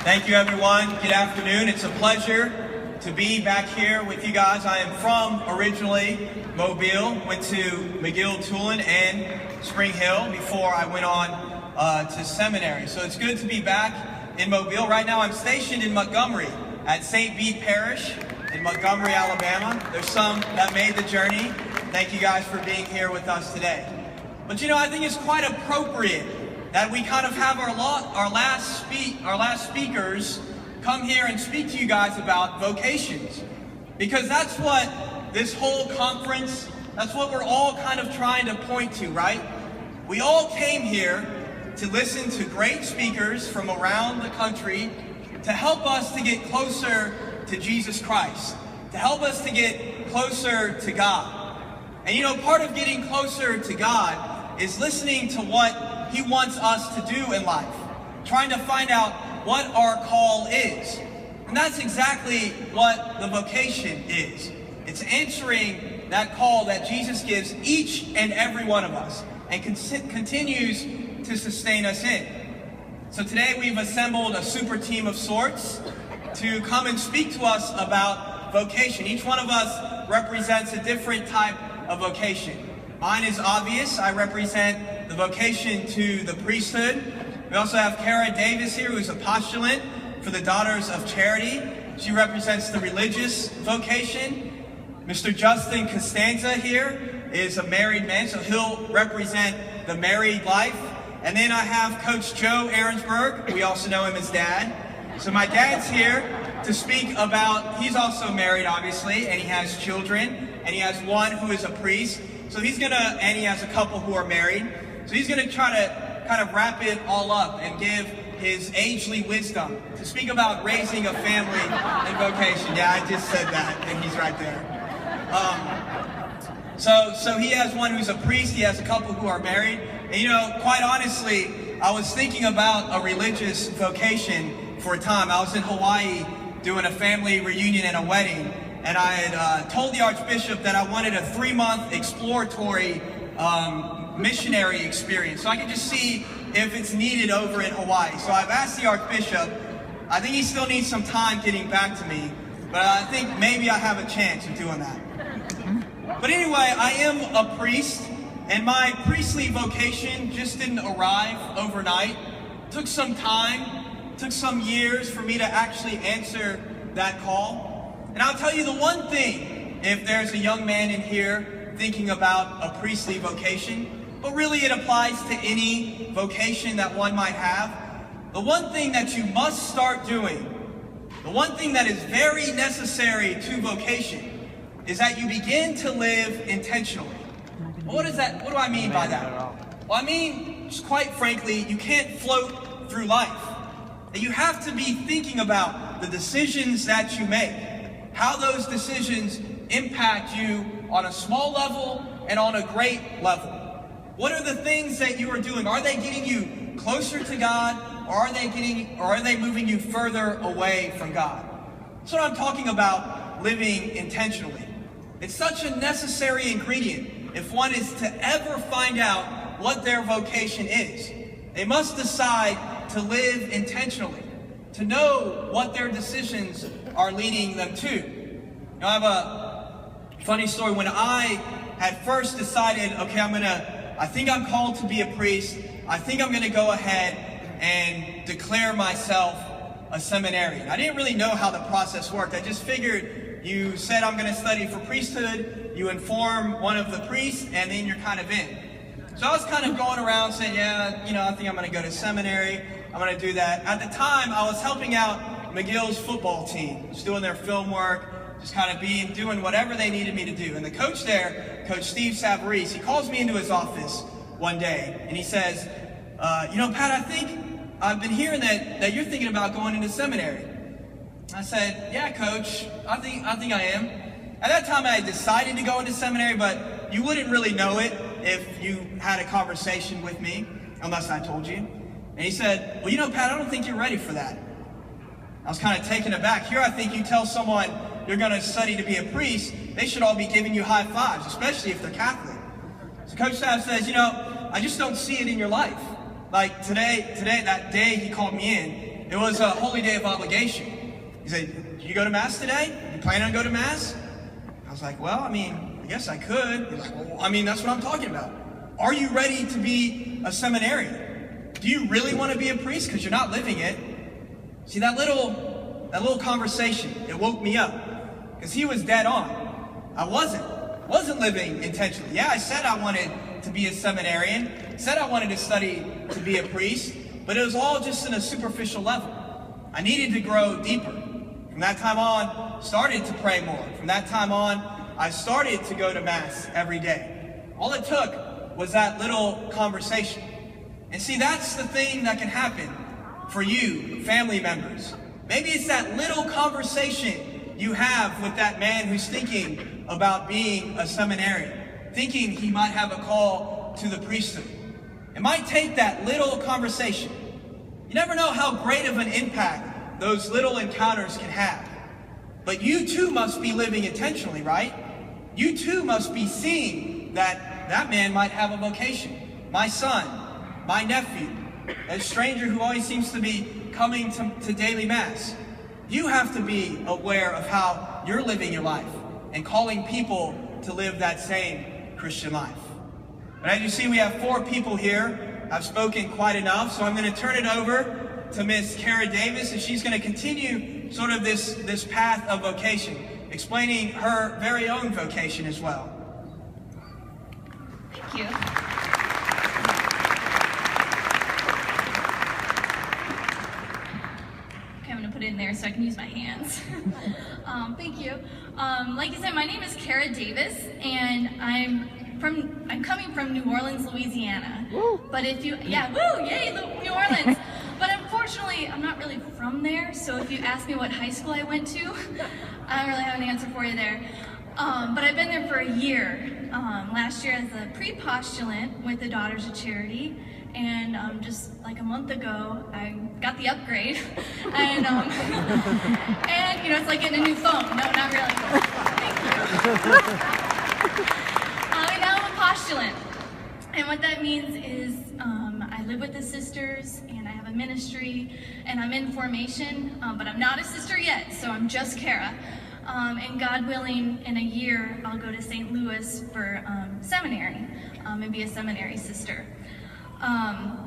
Thank you, everyone. Good afternoon. It's a pleasure to be back here with you guys. I am from originally Mobile, went to McGill, Tulane, and Spring Hill before I went on to seminary. So it's good to be back in Mobile. Right now I'm stationed in Montgomery at St. Bede Parish in Montgomery, Alabama. There's some that made the journey. Thank you guys for being here with us today. But you know, I think it's quite appropriate that we kind of have our last speakers come here and speak to you guys about vocations. Because that's what this whole conference, that's what we're all kind of trying to point to, right? We all came here to listen to great speakers from around the country to help us to get closer to Jesus Christ, to help us to get closer to God. And you know, part of getting closer to God is listening to what He wants us to do in life, trying to find out what our call is. And that's exactly what the vocation is. It's answering that call that Jesus gives each and every one of us and continues to sustain us in. So today we've assembled a super team of sorts to come and speak to us about vocation. Each one of us represents a different type of vocation. Mine is obvious. I represent the vocation to the priesthood. We also have Kara Davis here, who's a postulant for the Daughters of Charity. She represents the religious vocation. Mr. Justin Costanza here is a married man, so he'll represent the married life. And then I have Coach Joe Aaronsberg. We also know him as Dad. So my dad's here to speak about, he's also married, obviously, and he has children, and he has one who is a priest. So and he has a couple who are married. So he's gonna try to kind of wrap it all up and give his agely wisdom to speak about raising a family and vocation. Yeah, I just said that, and he's right there. So he has one who's a priest, he has a couple who are married. And you know, quite honestly, I was thinking about a religious vocation for a time. I was in Hawaii doing a family reunion and a wedding. And I had told the Archbishop that I wanted a 3-month exploratory missionary experience, so I could just see if it's needed over in Hawaii. So I've asked the Archbishop. I think he still needs some time getting back to me, but I think maybe I have a chance of doing that. But anyway, I am a priest, and my priestly vocation just didn't arrive overnight. It took some time, took some years for me to actually answer that call. And I'll tell you the one thing, if there's a young man in here thinking about a priestly vocation, but really it applies to any vocation that one might have, the one thing that you must start doing, the one thing that is very necessary to vocation, is that you begin to live intentionally. Well, what do I mean by that? Well, I mean, just quite frankly, you can't float through life. And you have to be thinking about the decisions that you make, how those decisions impact you on a small level and on a great level. What are the things that you are doing? Are they getting you closer to God, or are they moving you further away from God? That's what I'm talking about, living intentionally. It's such a necessary ingredient if one is to ever find out what their vocation is. They must decide to live intentionally, to know what their decisions are leading them to. You know, I have a funny story. When I had first decided, okay, I think I'm called to be a priest, I think I'm gonna go ahead and declare myself a seminarian. I didn't really know how the process worked. I just figured you said I'm gonna study for priesthood, you inform one of the priests, and then you're kind of in. So I was kind of going around saying, yeah, you know, I think I'm gonna go to seminary, I'm gonna do that. At the time, I was helping out McGill's football team, just doing their film work, just kind of doing whatever they needed me to do. And the coach there, Coach Steve Savarese, he calls me into his office one day, and he says, you know, Pat, I think I've been hearing that you're thinking about going into seminary. I said, yeah, Coach, I think I am. At that time, I had decided to go into seminary, but you wouldn't really know it if you had a conversation with me, unless I told you. And he said, well, you know, Pat, I don't think you're ready for that. I was kind of taken aback. Here I think you tell someone you're going to study to be a priest, they should all be giving you high fives, especially if they're Catholic. So Coach Sav says, you know, I just don't see it in your life. Like today, that day he called me in, it was a holy day of obligation. He said, "Do you go to Mass today? You plan on going to Mass?" I was like, "Well, I mean, I guess I could." He's like, "Well, I mean, that's what I'm talking about. Are you ready to be a seminarian? Do you really want to be a priest? Because you're not living it." See, that little conversation, it woke me up. Because he was dead on. I wasn't living intentionally. Yeah, I said I wanted to be a seminarian, said I wanted to study to be a priest, but it was all just in a superficial level. I needed to grow deeper. From that time on, started to pray more. From that time on, I started to go to Mass every day. All it took was that little conversation. And see, that's the thing that can happen for you, family members. Maybe it's that little conversation you have with that man who's thinking about being a seminarian, thinking he might have a call to the priesthood. It might take that little conversation. You never know how great of an impact those little encounters can have. But you too must be living intentionally, right? You too must be seeing that man might have a vocation. My son, my nephew, a stranger who always seems to be coming to daily Mass. You have to be aware of how you're living your life and calling people to live that same Christian life. But as you see, we have 4 people here. I've spoken quite enough, so I'm going to turn it over to Miss Kara Davis, and she's going to continue sort of this path of vocation, explaining her very own vocation as well. Thank you. Put it in there so I can use my hands. Thank you. Like you said, my name is Kara Davis, and I'm coming from New Orleans, Louisiana. Woo. But if you, yeah, woo, yay, New Orleans. But unfortunately, I'm not really from there. So if you ask me what high school I went to, I don't really have an answer for you there. But I've been there for a year. Last year as a pre-postulant with the Daughters of Charity. And just like a month ago, I got the upgrade, and and you know, it's like getting a new phone. No, not really. Thank you. And now I'm a postulant, and what that means is I live with the sisters, and I have a ministry, and I'm in formation, but I'm not a sister yet, so I'm just Kara. And God willing, in a year, I'll go to St. Louis for seminary and be a seminary sister.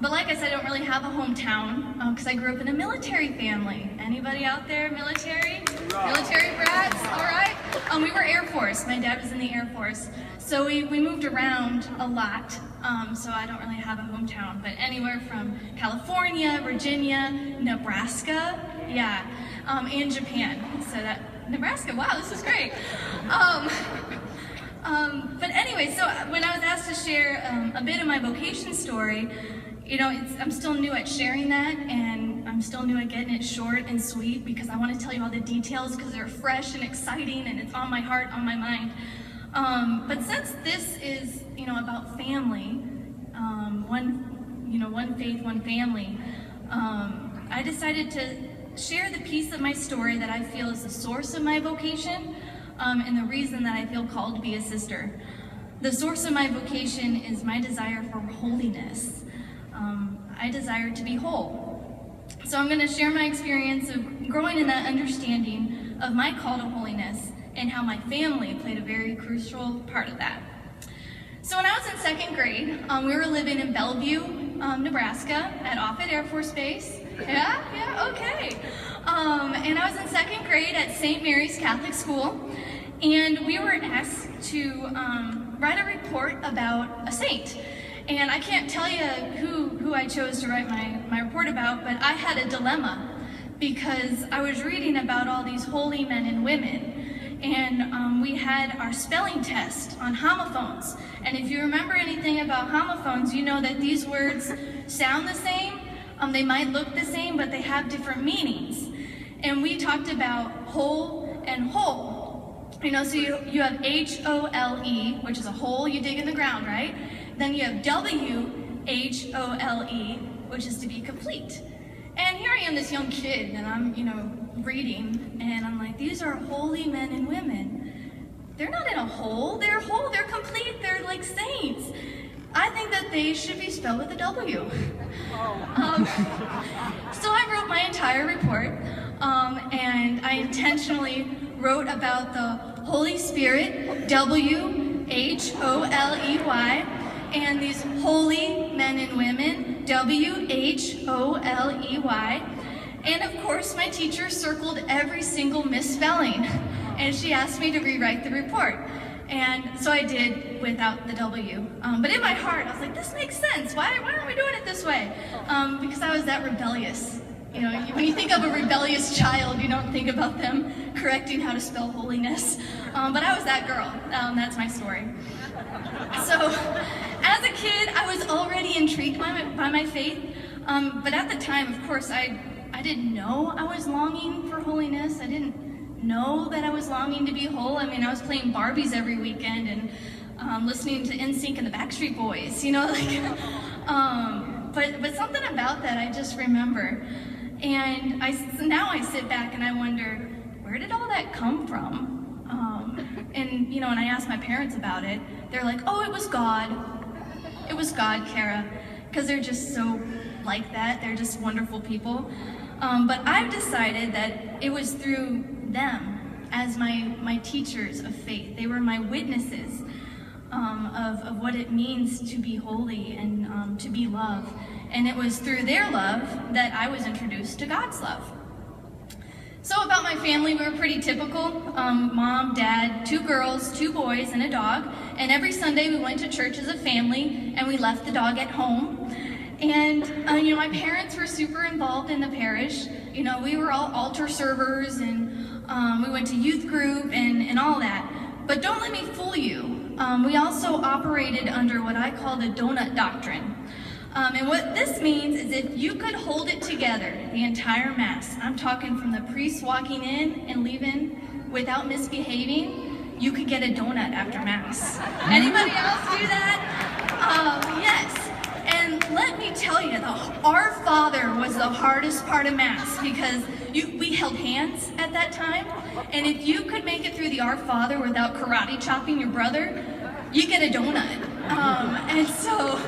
But like I said, I don't really have a hometown because I grew up in a military family. Anybody out there military? Military brats? All right. We were Air Force. My dad was in the Air Force. So we moved around a lot. So I don't really have a hometown. But anywhere from California, Virginia, Nebraska, yeah, and Japan. So that, Nebraska, wow, this is great. But anyway, so when I was asked to share a bit of my vocation story, you know, I'm still new at sharing that, and I'm still new at getting it short and sweet because I want to tell you all the details because they're fresh and exciting and it's on my heart, on my mind. But since this is, you know, about family, one faith, one family, I decided to share the piece of my story that I feel is the source of my vocation. And the reason that I feel called to be a sister. The source of my vocation is my desire for holiness. I desire to be whole. So I'm going to share my experience of growing in that understanding of my call to holiness and how my family played a very crucial part of that. So when I was in 2nd grade, we were living in Bellevue, Nebraska at Offutt Air Force Base. Yeah, okay. And I was in 2nd grade at St. Mary's Catholic School, and we were asked to write a report about a saint. And I can't tell you who I chose to write my report about, but I had a dilemma because I was reading about all these holy men and women, and we had our spelling test on homophones. And if you remember anything about homophones, you know that these words sound the same. They might look the same, but they have different meanings. And we talked about whole and whole. You know, so you have H-O-L-E, which is a hole you dig in the ground, right? Then you have W-H-O-L-E, which is to be complete. And here I am, this young kid, and I'm, you know, reading, and I'm like, these are holy men and women. They're not in a hole, they're whole, they're complete, they're like saints. I think that they should be spelled with a W. So I wrote my entire report, and I intentionally wrote about the Holy Spirit, W-H-O-L-E-Y, and these holy men and women, W-H-O-L-E-Y. And of course, my teacher circled every single misspelling, and she asked me to rewrite the report. And so I did without the W. But in my heart, I was like, this makes sense. Why aren't we doing it this way? Because I was that rebellious. You know, when you think of a rebellious child, you don't think about them correcting how to spell holiness. But I was that girl. That's my story. So, as a kid, I was already intrigued by my faith. But at the time, of course, I didn't know I was longing for holiness. I didn't know that I was longing to be whole. I mean, I was playing Barbies every weekend and listening to NSYNC and the Backstreet Boys, you know, like, but something about that I just remember. And now I sit back and I wonder, where did all that come from? And, you know, when I ask my parents about it, they're like, oh, it was God. It was God, Kara, because they're just so like that. They're just wonderful people. But I've decided that it was through them as my teachers of faith. They were my witnesses of what it means to be holy and to be loved. And it was through their love that I was introduced to God's love. So about my family, we were pretty typical. Mom, dad, 2 girls, 2 boys, and a dog. And every Sunday we went to church as a family, and we left the dog at home. And, you know, my parents were super involved in the parish. You know, we were all altar servers, and we went to youth group and all that. But don't let me fool you. We also operated under what I call the donut doctrine. And what this means is if you could hold it together the entire Mass, I'm talking from the priest walking in and leaving without misbehaving, you could get a donut after Mass. Anybody else do that? Yes. And let me tell you, Our Father was the hardest part of Mass because we held hands at that time, and if you could make it through the Our Father without karate chopping your brother, you get a donut. So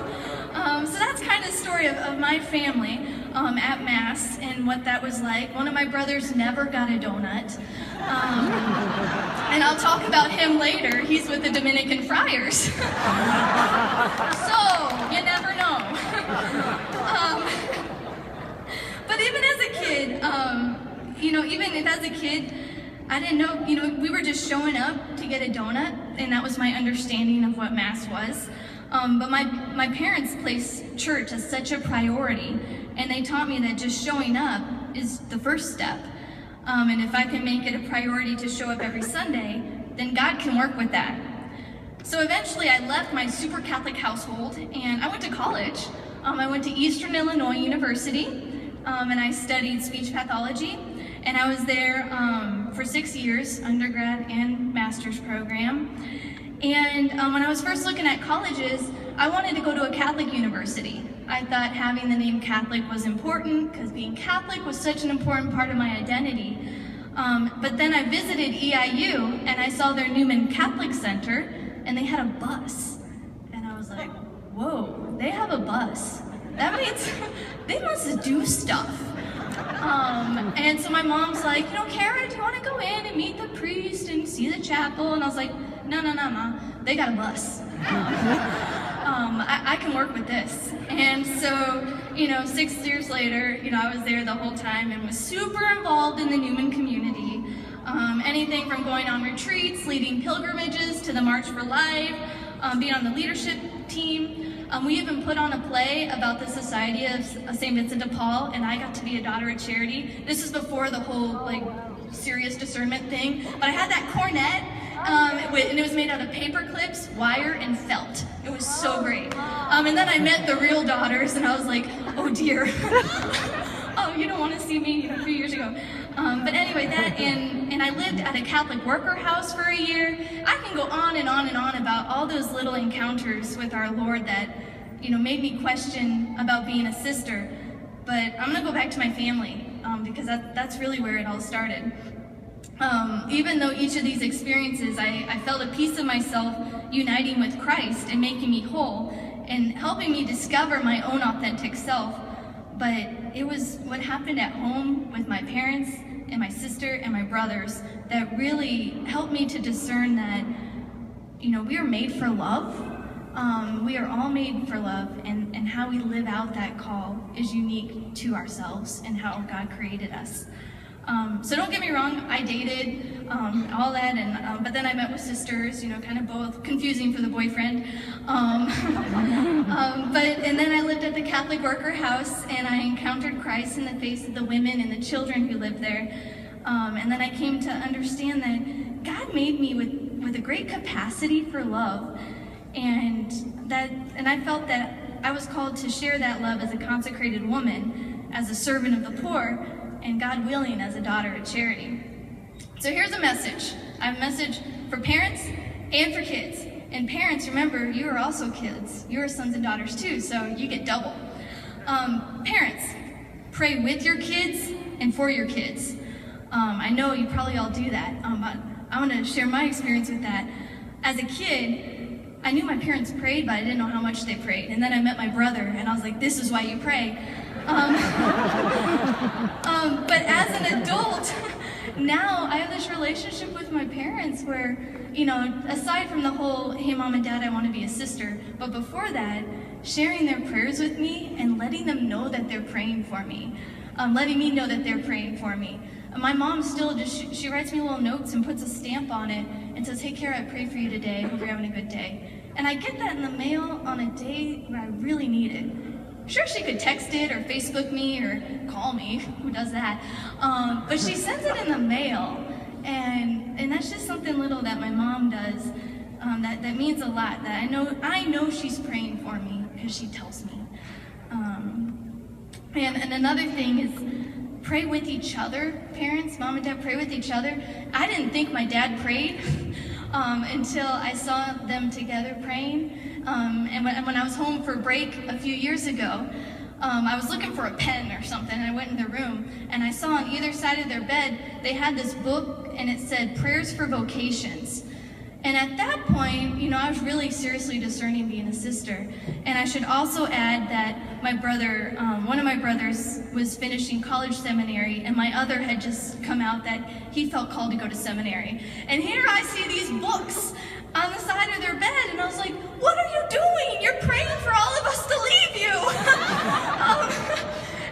that's kind of the story of my family at Mass and what that was like. One of my brothers never got a donut. And I'll talk about him later. He's with the Dominican Friars. So, you never know. But even as a kid, you know, even if as a kid, I didn't know, you know, we were just showing up to get a donut, and that was my understanding of what Mass was. But my parents placed church as such a priority, and they taught me that just showing up is the first step. And if I can make it a priority to show up every Sunday, then God can work with that. So eventually I left my super Catholic household and I went to college. I went to Eastern Illinois University, and I studied speech pathology. And I was there for 6 years, undergrad and master's program. And when I was first looking at colleges, I wanted to go to a Catholic university. I thought having the name Catholic was important because being Catholic was such an important part of my identity. But then I visited EIU and I saw their Newman Catholic Center and they had a bus. And I was like, whoa, they have a bus. That means they must do stuff. And so my mom's like, you know, Kara, do you want to go in and meet the priest and see the chapel? And I was like, no, Ma, they got a bus. I can work with this. And so, you know, 6 years later, you know, I was there the whole time and was super involved in the Newman community. Anything from going on retreats, leading pilgrimages, to the March for Life, being on the leadership team. We even put on a play about the Society of St. Vincent de Paul, and I got to be a daughter of charity. This is before the whole, like, serious discernment thing. But I had that cornet, and it was made out of paper clips, wire, and felt. It was so great. And then I met the real daughters, and I was like, oh dear. Oh, you don't want to see me, you know, a few years ago. But anyway, that, and I lived at a Catholic worker house for a year. I can go on and on and on about all those little encounters with our Lord that, you know, made me question about being a sister. But I'm gonna go back to my family, because that's really where it all started. Even though each of these experiences, I felt a piece of myself uniting with Christ and making me whole. and helping me discover my own authentic self. But it was what happened at home with my parents and my sister and my brothers that really helped me to discern that, we are made for love. We are all made for love, and how we live out that call is unique to ourselves and how God created us. So don't get me wrong, I dated all that, and but then I met with sisters, kind of both confusing for the boyfriend. And then I lived at the Catholic Worker House, and I encountered Christ in the face of the women and the children who lived there. And then I came to understand that God made me with a great capacity for love, and I felt that I was called to share that love as a consecrated woman, as a servant of the poor, and God willing, as a daughter of charity. So here's a message. I have a message for parents and for kids. And parents, remember, you are also kids. You are sons and daughters too, so you get double. Parents, pray with your kids and for your kids. I know you probably all do that, but I want to share my experience with that. As a kid, I knew my parents prayed, but I didn't know how much they prayed. And then I met my brother, and I was like, this is why you pray. But as an adult, now I have this relationship with my parents where, aside from the whole, hey, mom and dad, I want to be a sister, but before that, sharing their prayers with me and letting them know that they're praying for me, letting me know that they're praying for me. My mom still she writes me little notes and puts a stamp on it and says, hey, Kara, I prayed for you today. Hope you're having a good day. And I get that in the mail on a day where I really need it. Sure, she could text it or Facebook me or call me. Who does that? But she sends it in the mail, and that's just something little that my mom does that means a lot. That I know she's praying for me because she tells me. And another thing is pray with each other. Parents, mom and dad, pray with each other. I didn't think my dad prayed until I saw them together praying. And when I was home for break a few years ago, I was looking for a pen or something, and I went in their room, and I saw on either side of their bed, they had this book, and it said, Prayers for Vocations. And at that point, I was really seriously discerning being a sister. And I should also add that my brother, one of my brothers was finishing college seminary, and my other had just come out that he felt called to go to seminary. And here I see these books on the side of their bed, and I was like, what are you doing? You're praying for all of us to leave you.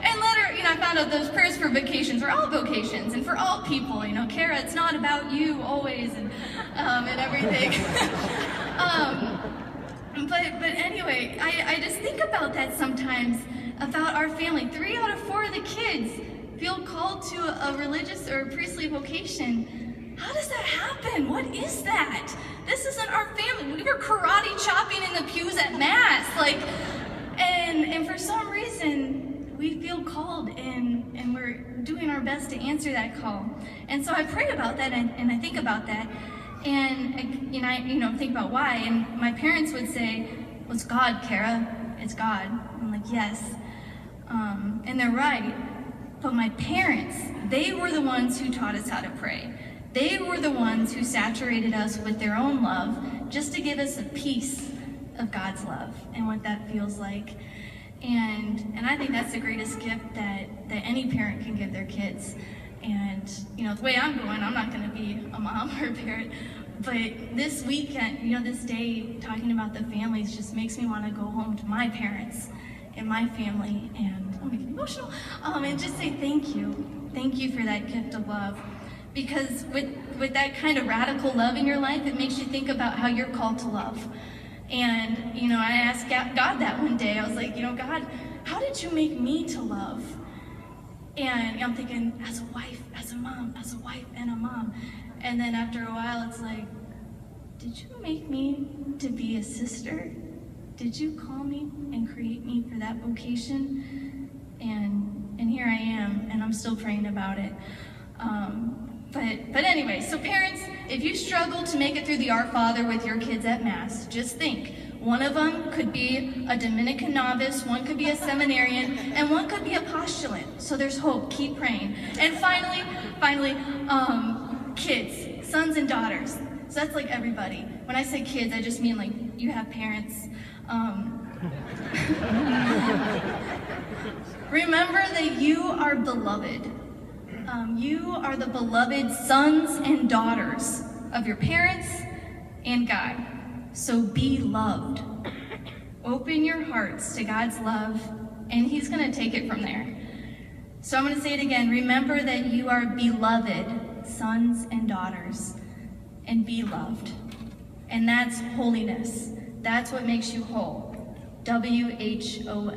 And later, I found out those prayers for vocations are all vocations, and for all people, Kara, it's not about you always, and everything. But anyway, I just think about that sometimes, about our family. 3 out of 4 of the kids feel called to a religious or a priestly vocation. How does that happen? What is that? This isn't our family. We were karate chopping in the pews at Mass. And for some reason, we feel called, and we're doing our best to answer that call. And so I pray about that, and I think about that, and I think about why. And my parents would say, well, it's God, Kara. It's God. I'm like, yes. And they're right. But my parents, they were the ones who taught us how to pray. They were the ones who saturated us with their own love just to give us a piece of God's love and what that feels like. And I think that's the greatest gift that any parent can give their kids. And, the way I'm going, I'm not going to be a mom or a parent. But this weekend, this day, talking about the families just makes me want to go home to my parents and my family and make me emotional, and just say thank you. Thank you for that gift of love. Because with that kind of radical love in your life, it makes you think about how you're called to love. And, I asked God that one day. I was like, God, how did you make me to love? And I'm thinking, as a wife, as a mom, as a wife and a mom. And then after a while, it's like, did you make me to be a sister? Did you call me and create me for that vocation? And here I am, and I'm still praying about it. But anyway, so parents, if you struggle to make it through the Our Father with your kids at Mass, just think. One of them could be a Dominican novice, one could be a seminarian, and one could be a postulant. So there's hope. Keep praying. And finally, kids, sons and daughters. So that's like everybody. When I say kids, I just mean like you have parents. Remember that you are beloved. You are the beloved sons and daughters of your parents and God. So be loved. Open your hearts to God's love, and He's going to take it from there. So I'm going to say it again. Remember that you are beloved sons and daughters, and be loved. And that's holiness. That's what makes you whole. WHOLE.